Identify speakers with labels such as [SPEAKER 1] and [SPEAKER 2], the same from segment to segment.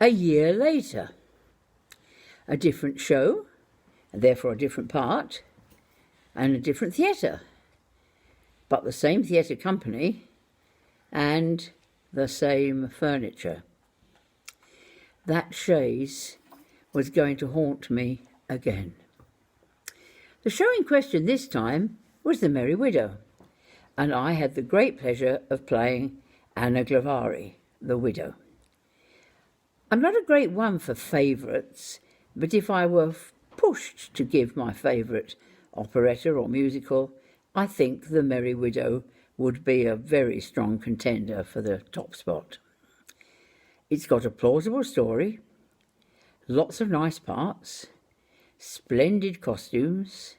[SPEAKER 1] a year later. A different show, and therefore a different part, and a different theatre, but the same theatre company and the same furniture. That chaise was going to haunt me again. The show in question this time was The Merry Widow, and I had the great pleasure of playing Anna Glavari, the widow. I'm not a great one for favourites, but if I were pushed to give my favourite operetta or musical, I think The Merry Widow would be a very strong contender for the top spot. It's got a plausible story, lots of nice parts, splendid costumes,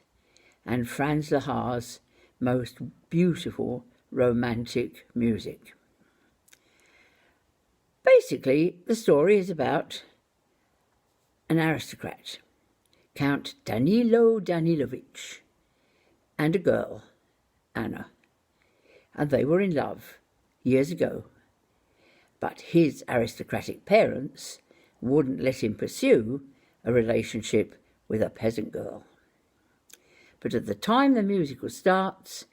[SPEAKER 1] and Franz Lehar's most beautiful romantic music. Basically, the story is about an aristocrat, Count Danilo Danilovich, and a girl, Anna, and they were in love years ago. But his aristocratic parents wouldn't let him pursue a relationship with a peasant girl. But at the time the musical starts,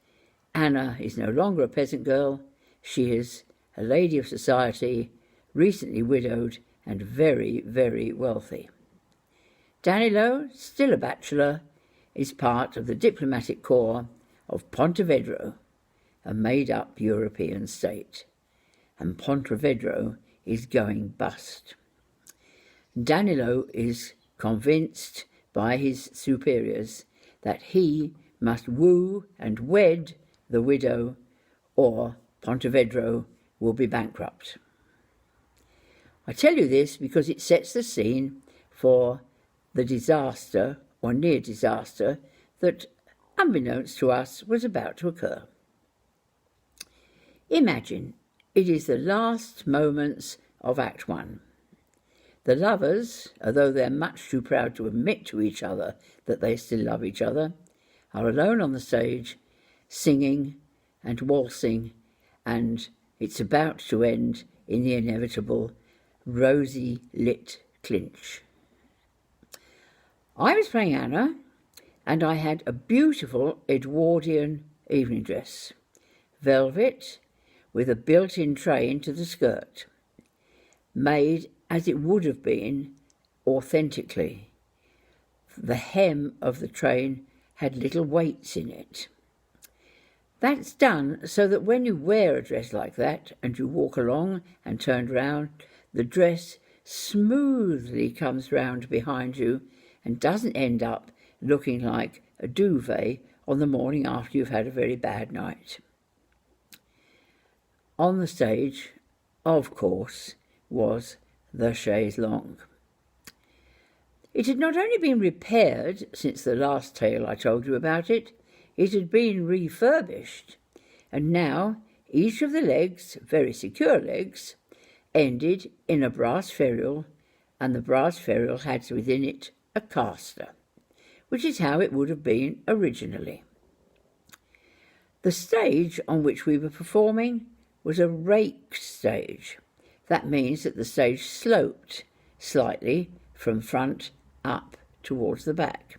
[SPEAKER 1] Anna is no longer a peasant girl. She is a lady of society, recently widowed and very, very wealthy. Danilo, still a bachelor, is part of the diplomatic corps of Pontevedra, a made-up European state, and Pontevedra is going bust. Danilo is convinced by his superiors that he must woo and wed the widow, or Pontevedra will be bankrupt. I tell you this because it sets the scene for the disaster, or near disaster, that, unbeknownst to us, was about to occur. Imagine it is the last moments of Act 1. The lovers, although they're much too proud to admit to each other that they still love each other, are alone on the stage, singing and waltzing, and it's about to end in the inevitable rosy-lit clinch. I was playing Anna, and I had a beautiful Edwardian evening dress, velvet, with a built-in train to the skirt, made as it would have been authentically. The hem of the train had little weights in it. That's done so that when you wear a dress like that and you walk along and turn round, the dress smoothly comes round behind you and doesn't end up looking like a duvet on the morning after you've had a very bad night. On the stage, of course, was the chaise longue. It had not only been repaired since the last tale I told you about it, it had been refurbished, and now each of the legs, very secure legs, ended in a brass ferrule, and the brass ferrule had within it a caster, which is how it would have been originally. The stage on which we were performing was a rake stage. That means that the stage sloped slightly from front up towards the back.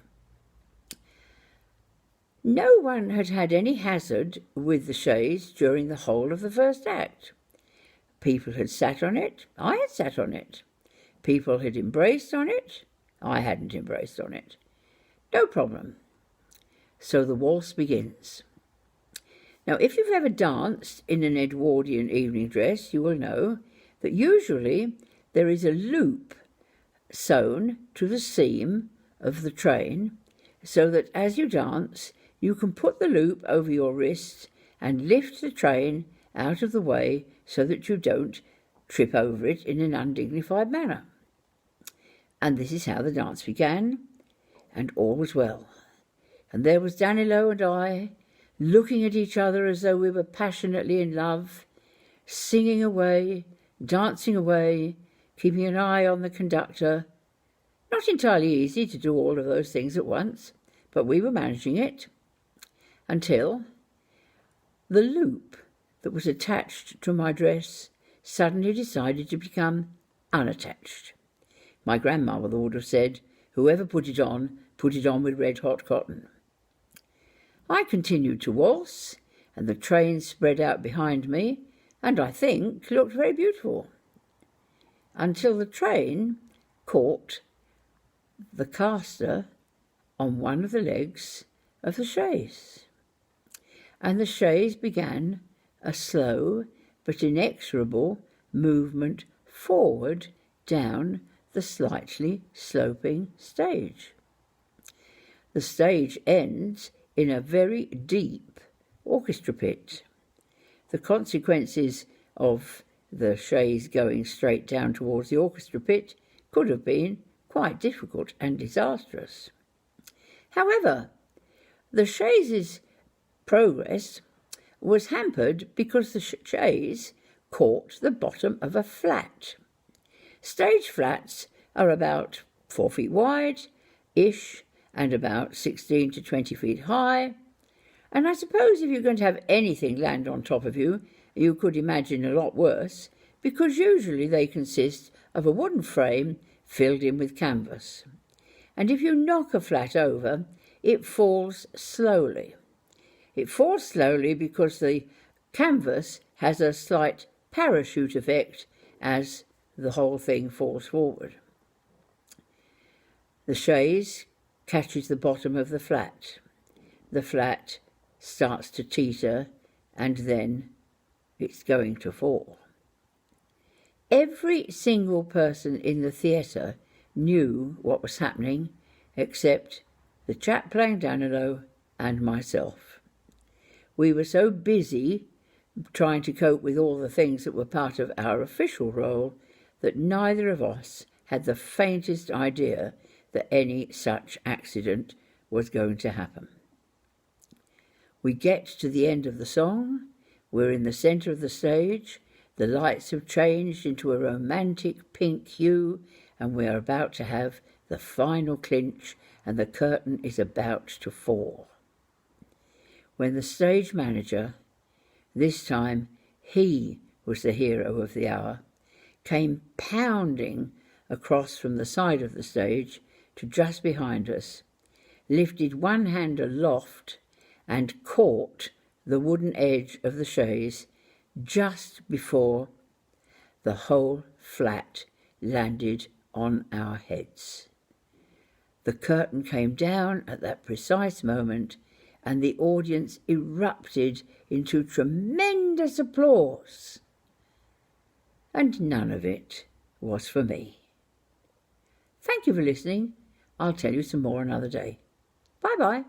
[SPEAKER 1] No one had had any hazard with the chaise during the whole of the first act. People had sat on it. I had sat on it. People had embraced on it. I hadn't embraced on it. No problem. So the waltz begins. Now, if you've ever danced in an Edwardian evening dress, you will know that usually there is a loop sewn to the seam of the train so that as you dance, you can put the loop over your wrist and lift the train out of the way so that you don't trip over it in an undignified manner. And this is how the dance began, and all was well. And there was Danilo and I, looking at each other as though we were passionately in love, singing away, dancing away, keeping an eye on the conductor. Not entirely easy to do all of those things at once, but we were managing it, until the loop that was attached to my dress suddenly decided to become unattached. My grandmother would have said, whoever put it on with red-hot cotton. I continued to waltz, and the train spread out behind me, and I think looked very beautiful, until the train caught the caster on one of the legs of the chaise, and the chaise began a slow but inexorable movement forward down the slightly sloping stage. The stage ends in a very deep orchestra pit. The consequences of the chaise going straight down towards the orchestra pit could have been quite difficult and disastrous. However, the chaise's progress was hampered because the chaise caught the bottom of a flat. Stage flats are about 4 feet wide-ish and about 16 to 20 feet high, and I suppose if you're going to have anything land on top of you, you could imagine a lot worse, because usually they consist of a wooden frame filled in with canvas. And if you knock a flat over, it falls slowly. It falls slowly because the canvas has a slight parachute effect as the whole thing falls forward. The chaise catches the bottom of the flat. The flat starts to teeter, and then it's going to fall. Every single person in the theatre knew what was happening, except the chap playing Danilo and myself. We were so busy trying to cope with all the things that were part of our official role that neither of us had the faintest idea that any such accident was going to happen. We get to the end of the song. We're in the centre of the stage. The lights have changed into a romantic pink hue, and we are about to have the final clinch, and the curtain is about to fall. When the stage manager, this time he was the hero of the hour, came pounding across from the side of the stage to just behind us, lifted one hand aloft and caught the wooden edge of the chaise just before the whole flat landed on our heads. The curtain came down at that precise moment, and the audience erupted into tremendous applause. And none of it was for me. Thank you for listening. I'll tell you some more another day. Bye-bye.